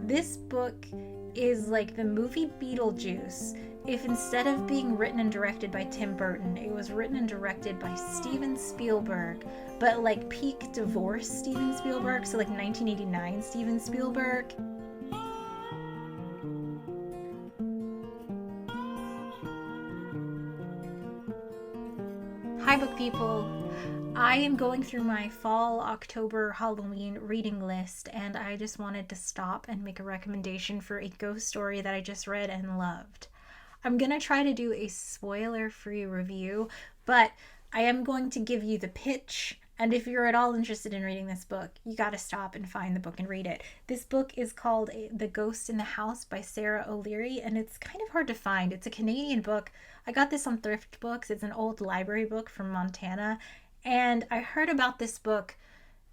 This book is like the movie Beetlejuice if instead of being written and directed by Tim Burton, it was written and directed by Steven Spielberg, but like peak divorce Steven Spielberg, so like 1989 Steven Spielberg. Hi, book people. I am going through my fall, October, Halloween reading list, and I just wanted to stop and make a recommendation for a ghost story that I just read and loved. I'm going to try to do a spoiler free review, but I am going to give you the pitch. And if you're at all interested in reading this book, you got to stop and find the book and read it. This book is called The Ghost in the House by Sara O'Leary, and it's kind of hard to find. It's a Canadian book. I got this on Thrift Books. It's an old library book from Montana. And I heard about this book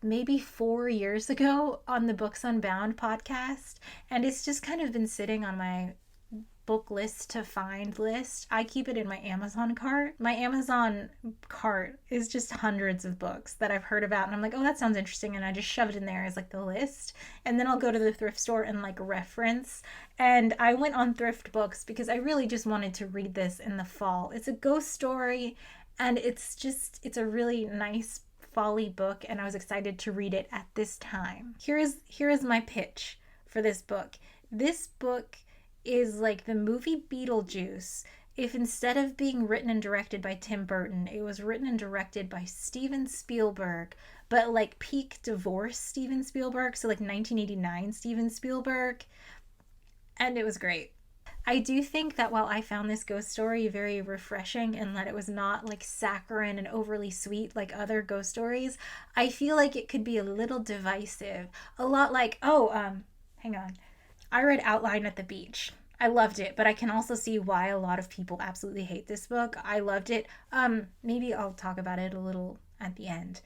maybe 4 years ago on the Books Unbound podcast. And it's just kind of been sitting on my book list to find list. I keep it in my Amazon cart. My Amazon cart is just hundreds of books that I've heard about, and I'm like, oh, that sounds interesting, and I just shove it in there as like the list, and then I'll go to the thrift store and like reference. And I went on Thrift Books because I really just wanted to read this in the fall. It's a ghost story, and it's a really nice folly book, and I was excited to read it at this time. Here is my pitch for this book. This book is like the movie Beetlejuice if instead of being written and directed by Tim Burton, it was written and directed by Steven Spielberg, but like peak divorce Steven Spielberg, so like 1989 Steven Spielberg, and it was great. I do think that while I found this ghost story very refreshing and that it was not like saccharine and overly sweet like other ghost stories, I feel like it could be a little divisive. A lot like, hang on. I read Outline at the Beach. I loved it, but I can also see why a lot of people absolutely hate this book. I loved it. Maybe I'll talk about it a little at the end.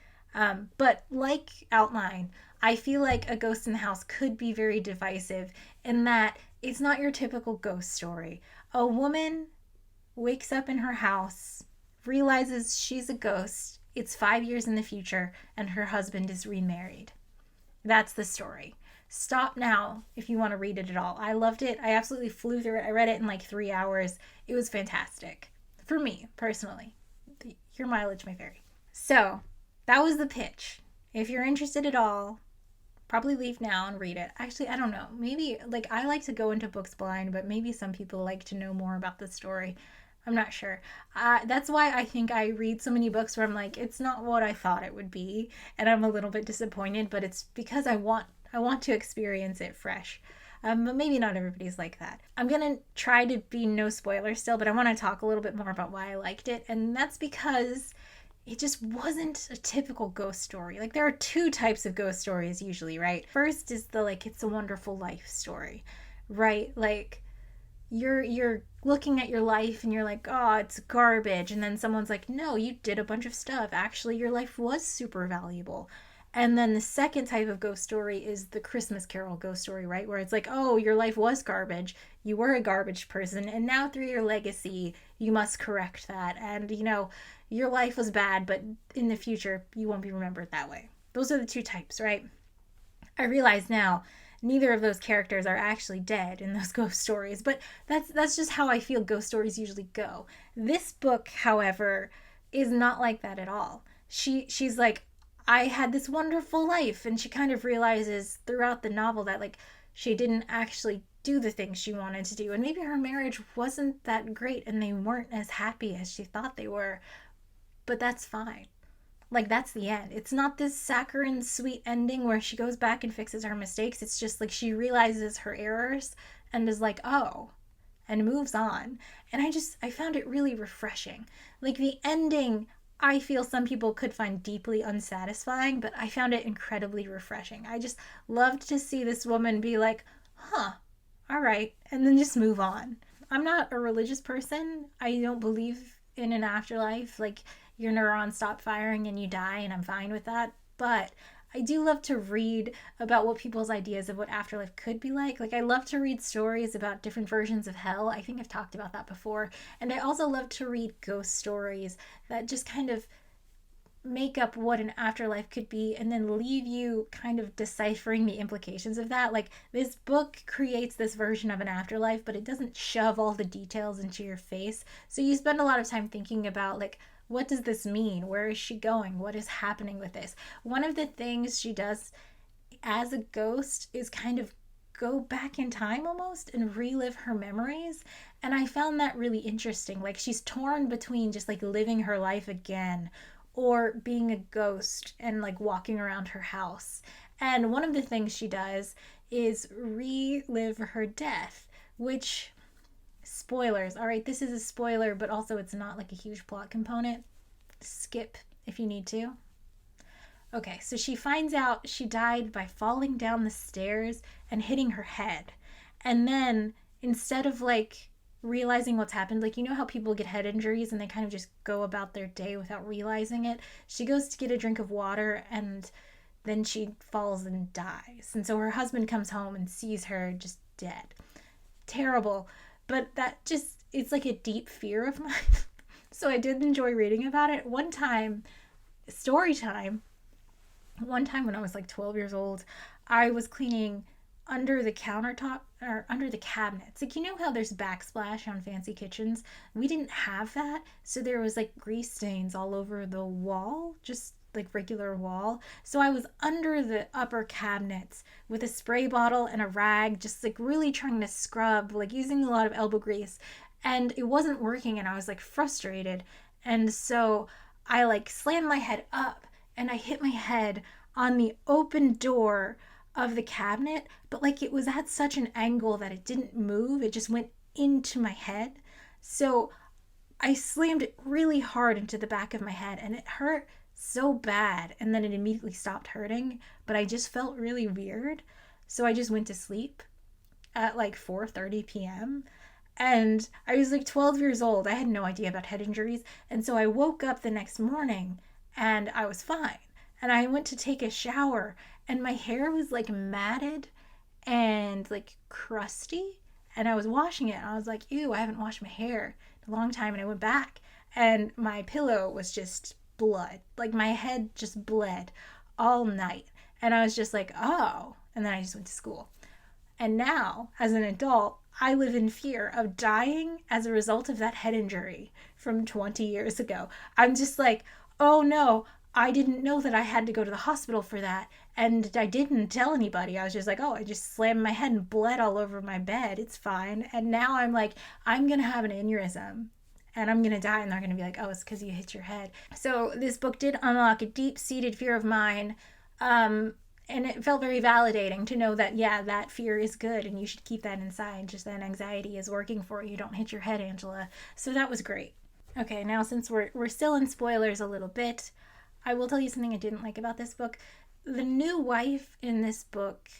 But like Outline, I feel like A Ghost in the House could be very divisive in that it's not your typical ghost story. A woman wakes up in her house, realizes she's a ghost, it's 5 years in the future, and her husband is remarried. That's the story. Stop now if you want to read it at all. I loved it. I absolutely flew through it. I read it in like 3 hours. It was fantastic. For me, personally. Your mileage may vary. So, that was the pitch. If you're interested at all, probably leave now and read it. Actually, I don't know. Maybe, like, I like to go into books blind, but maybe some people like to know more about the story. I'm not sure. That's why I think I read so many books where I'm like, it's not what I thought it would be. And I'm a little bit disappointed, but it's because I want to experience it fresh. But maybe not everybody's like that. I'm going to try to be no spoiler still, but I want to talk a little bit more about why I liked it. And that's because it just wasn't a typical ghost story. Like, there are two types of ghost stories usually, right? First is the, like, It's a Wonderful Life story, right? Like, you're looking at your life and you're like, oh, it's garbage. And then someone's like, no, you did a bunch of stuff. Actually, your life was super valuable. And then the second type of ghost story is the Christmas Carol ghost story, right? Where it's like, oh, your life was garbage. You were a garbage person. And now through your legacy, you must correct that. And, your life was bad, but in the future, you won't be remembered that way. Those are the two types, right? I realize now neither of those characters are actually dead in those ghost stories, but that's just how I feel ghost stories usually go. This book, however, is not like that at all. She's like, I had this wonderful life, and she kind of realizes throughout the novel that like she didn't actually do the things she wanted to do, and maybe her marriage wasn't that great and they weren't as happy as she thought they were, but that's fine. Like, that's the end. It's not this saccharine sweet ending where she goes back and fixes her mistakes. It's just like she realizes her errors and is like, oh, and moves on. And I found it really refreshing. Like, the ending, I feel some people could find deeply unsatisfying, but I found it incredibly refreshing. I just loved to see this woman be like, huh, all right, and then just move on. I'm not a religious person. I don't believe in an afterlife. Like, your neurons stop firing and you die, and I'm fine with that. But I do love to read about what people's ideas of what afterlife could be like. Like, I love to read stories about different versions of hell. I think I've talked about that before. And I also love to read ghost stories that just kind of make up what an afterlife could be and then leave you kind of deciphering the implications of that. Like, this book creates this version of an afterlife, but it doesn't shove all the details into your face. So you spend a lot of time thinking about, like, what does this mean? Where is she going? What is happening with this? One of the things she does as a ghost is kind of go back in time almost and relive her memories. And I found that really interesting. Like, she's torn between just like living her life again or being a ghost and like walking around her house. And one of the things she does is relive her death, which, spoilers, all right, this is a spoiler, but also it's not like a huge plot component. Skip if you need to. Okay, so she finds out she died by falling down the stairs and hitting her head. And then instead of like realizing what's happened, like, you know how people get head injuries and they kind of just go about their day without realizing it? She goes to get a drink of water and then she falls and dies. And so her husband comes home and sees her just dead. Terrible. But that just, it's like a deep fear of mine. So I did enjoy reading about it. One time when I was like 12 years old, I was cleaning under the countertop or under the cabinets. Like, you know how there's backsplash on fancy kitchens? We didn't have that. So there was like grease stains all over the wall, just like regular wall. So I was under the upper cabinets with a spray bottle and a rag, just like really trying to scrub, like using a lot of elbow grease. And it wasn't working and I was like frustrated. And so I like slammed my head up and I hit my head on the open door of the cabinet, but like it was at such an angle that it didn't move. It just went into my head. So I slammed it really hard into the back of my head and it hurt so bad. And then it immediately stopped hurting, but I just felt really weird. So I just went to sleep at like 4:30 p.m. And I was like 12 years old. I had no idea about head injuries. And so I woke up the next morning and I was fine. And I went to take a shower and my hair was like matted and like crusty. And I was washing it and I was like, ew, I haven't washed my hair in a long time. And I went back and my pillow was just blood. Like, my head just bled all night. And I was just like, oh. And then I just went to school. And now, as an adult, I live in fear of dying as a result of that head injury from 20 years ago. I'm just like, oh no, I didn't know that I had to go to the hospital for that. And I didn't tell anybody. I was just like, oh, I just slammed my head and bled all over my bed. It's fine. And now I'm like, I'm going to have an aneurysm and I'm going to die. And they're going to be like, oh, it's because you hit your head. So this book did unlock a deep-seated fear of mine. And it felt very validating to know that, yeah, that fear is good and you should keep that inside. Just that anxiety is working for you. Don't hit your head, Angela. So that was great. Okay, now since we're still in spoilers a little bit, I will tell you something I didn't like about this book. The new wife in this book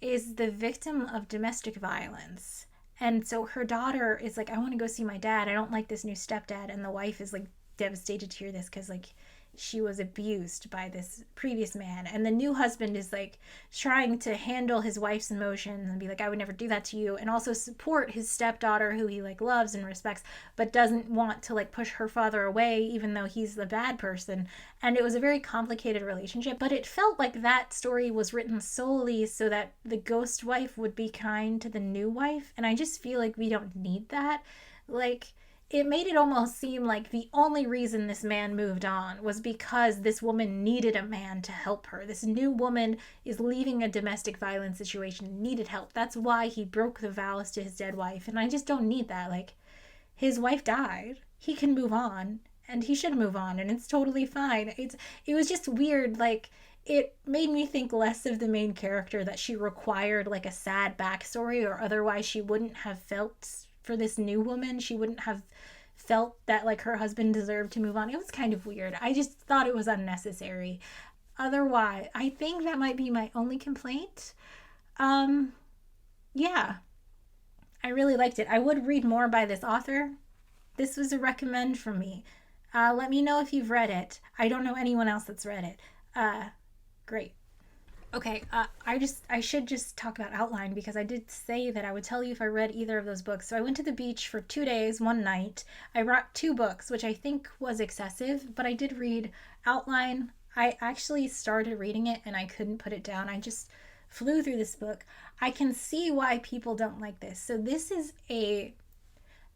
is the victim of domestic violence. And so her daughter is like, I want to go see my dad. I don't like this new stepdad. And the wife is like devastated to hear this because like she was abused by this previous man. And the new husband is like trying to handle his wife's emotions and be like, I would never do that to you. And also support his stepdaughter who he like loves and respects, but doesn't want to like push her father away, even though he's the bad person. And it was a very complicated relationship, but it felt like that story was written solely so that the ghost wife would be kind to the new wife. And I just feel like we don't need that. Like, it made it almost seem like the only reason this man moved on was because this woman needed a man to help her. This new woman is leaving a domestic violence situation, needed help. That's why he broke the vows to his dead wife. And I just don't need that. Like, his wife died. He can move on. And he should move on. And it's totally fine. It was just weird. Like, it made me think less of the main character, that she required like a sad backstory, or otherwise she wouldn't have felt for this new woman. She wouldn't have felt that like her husband deserved to move on. It was kind of weird. I just thought it was unnecessary. Otherwise, I think that might be my only complaint. Yeah, I really liked it. I would read more by this author. This was a recommend from me. Let me know if you've read it. I don't know anyone else that's read it. Great. Okay, I should just talk about outline because I did say that I would tell you if I read either of those books. So I went to the beach for 2 days, one night. I brought two books, which I think was excessive, but I did read outline. I actually started reading it and I couldn't put it down. I just flew through this book. I can see why people don't like this. So this is a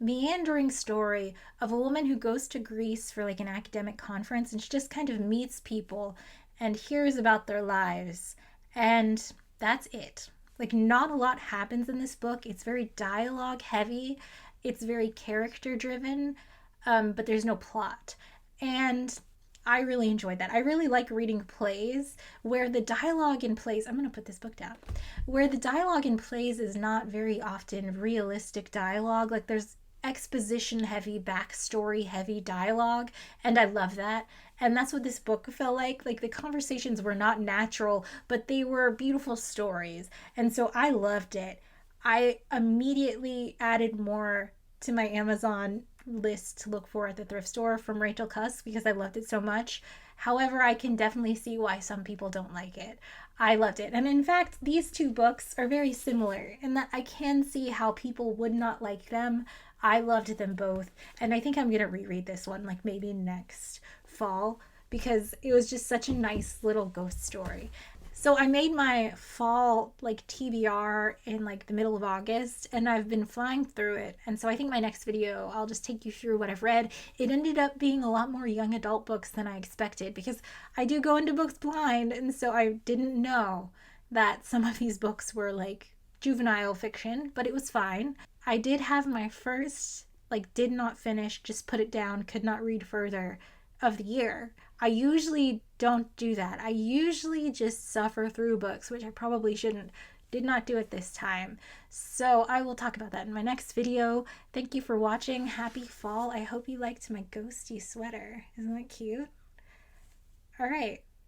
meandering story of a woman who goes to Greece for like an academic conference and she just kind of meets people and hears about their lives. And that's it. Like, not a lot happens in this book. It's very dialogue heavy, it's very character driven, but there's no plot. And I really enjoyed that. I really like reading plays where the dialogue in plays, I'm going to put this book down, where the dialogue in plays is not very often realistic dialogue. Like, there's exposition heavy, backstory heavy dialogue, and I love that. And that's what this book felt like. Like, the conversations were not natural, but they were beautiful stories. And so I loved it. I immediately added more to my Amazon list to look for at the thrift store from Rachel Cusk because I loved it so much. However, I can definitely see why some people don't like it. I loved it. And in fact, these two books are very similar in that I can see how people would not like them. I loved them both. And I think I'm going to reread this one, like maybe next fall, because it was just such a nice little ghost story. So I made my fall like TBR in like the middle of August and I've been flying through it. And so I think my next video I'll just take you through what I've read. It ended up being a lot more young adult books than I expected because I do go into books blind and so I didn't know that some of these books were like juvenile fiction, but it was fine. I did have my first like did not finish, just put it down, could not read further of the year. I usually don't do that. I usually just suffer through books, which I probably shouldn't. Did not do it this time. So I will talk about that in my next video. Thank you for watching. Happy fall. I hope you liked my ghosty sweater. Isn't that cute? All right.